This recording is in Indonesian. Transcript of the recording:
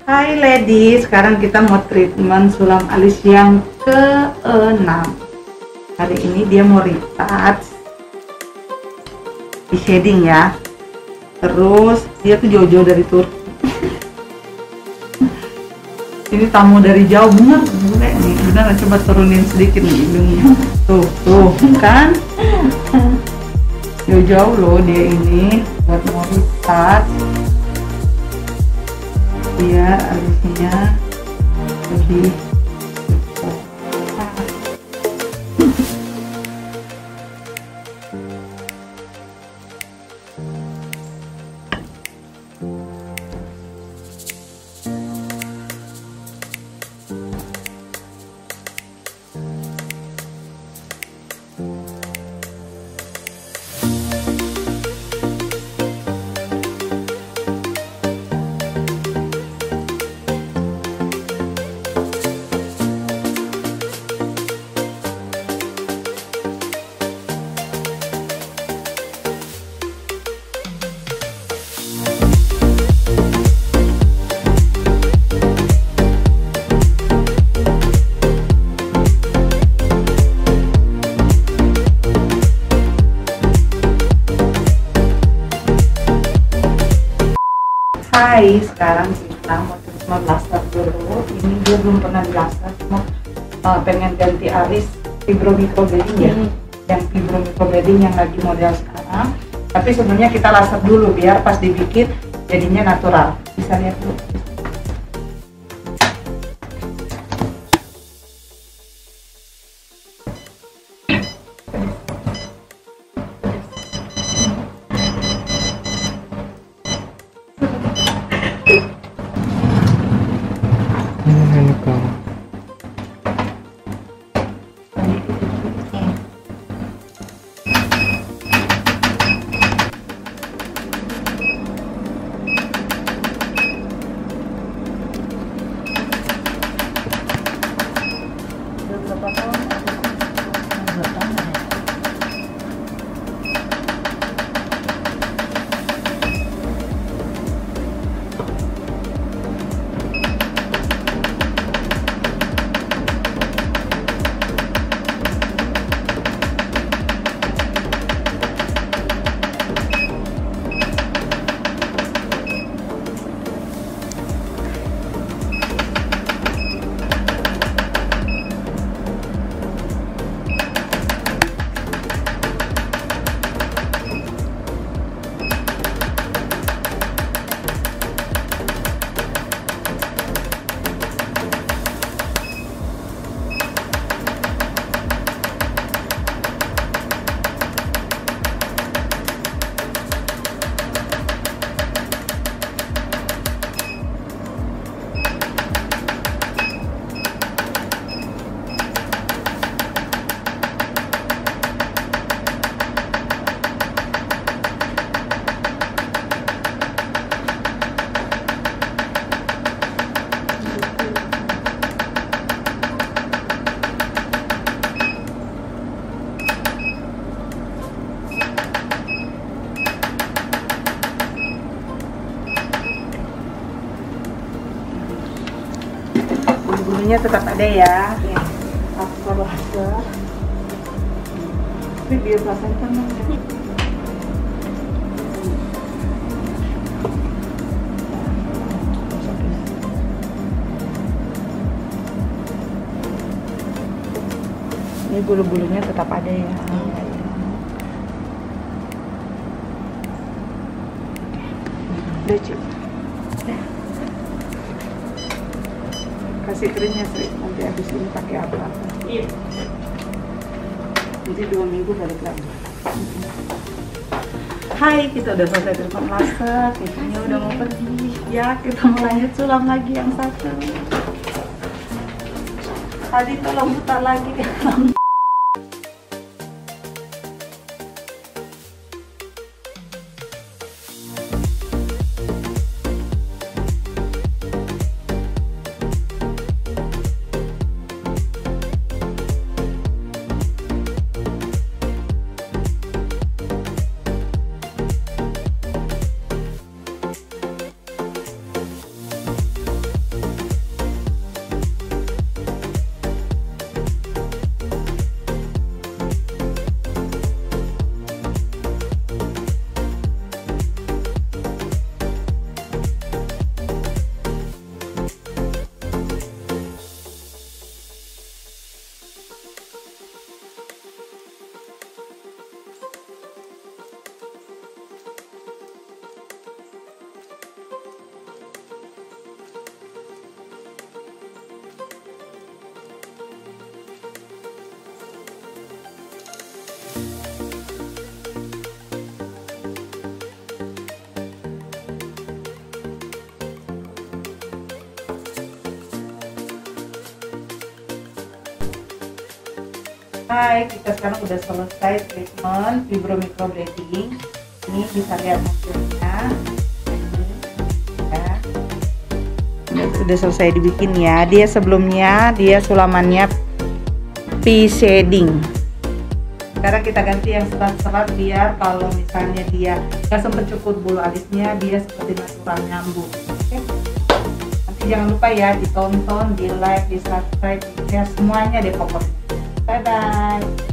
Hai ladies, sekarang kita mau treatment sulam alis yang ke-6. Hari ini dia mau retouch di shading ya. Terus dia tuh jauh-jauh dari Turki. Ini tamu dari jauh, bener nih, bener, coba turunin sedikit nih hidungnya. Tuh kan? Jauh-jauh loh dia ini buat mau retouch biar alisnya lebih Hai, sekarang kita mau treatment laser dulu. Ini dia belum pernah di laser, cuma pengen ganti alis fibro microblading ya, yang fibro microblading yang lagi model sekarang. Tapi sebenarnya kita laser dulu biar pas dibikin jadinya natural. Bisa lihat dulu. Bulunya tetap ada ya, after laser. Tapi biar rasanya tenang ya. Ini bulu-bulunya tetap ada ya. Udah cukup. Kasih krimnya Sri, nanti habis ini pakai apa? Iya. Jadi 2 minggu balik lagi. Hai, kita udah selesai treatment laser, kitanya udah mau pergi. Ya, kita mau lanjut sulam lagi yang satu. Tadi tolong putar lagi. Hai, kita sekarang udah selesai treatment fibro microblading. Ini bisa lihat hasilnya. Ya. Udah selesai dibikin ya. Dia sebelumnya dia sulamannya shading. Sekarang kita ganti yang serat-serat biar kalau misalnya dia nggak sempet cukur bulu alisnya, dia seperti natural nyambung. Oke? Nanti jangan lupa ya ditonton, di like, di subscribe, di share semuanya deh pokoknya. Bye bye.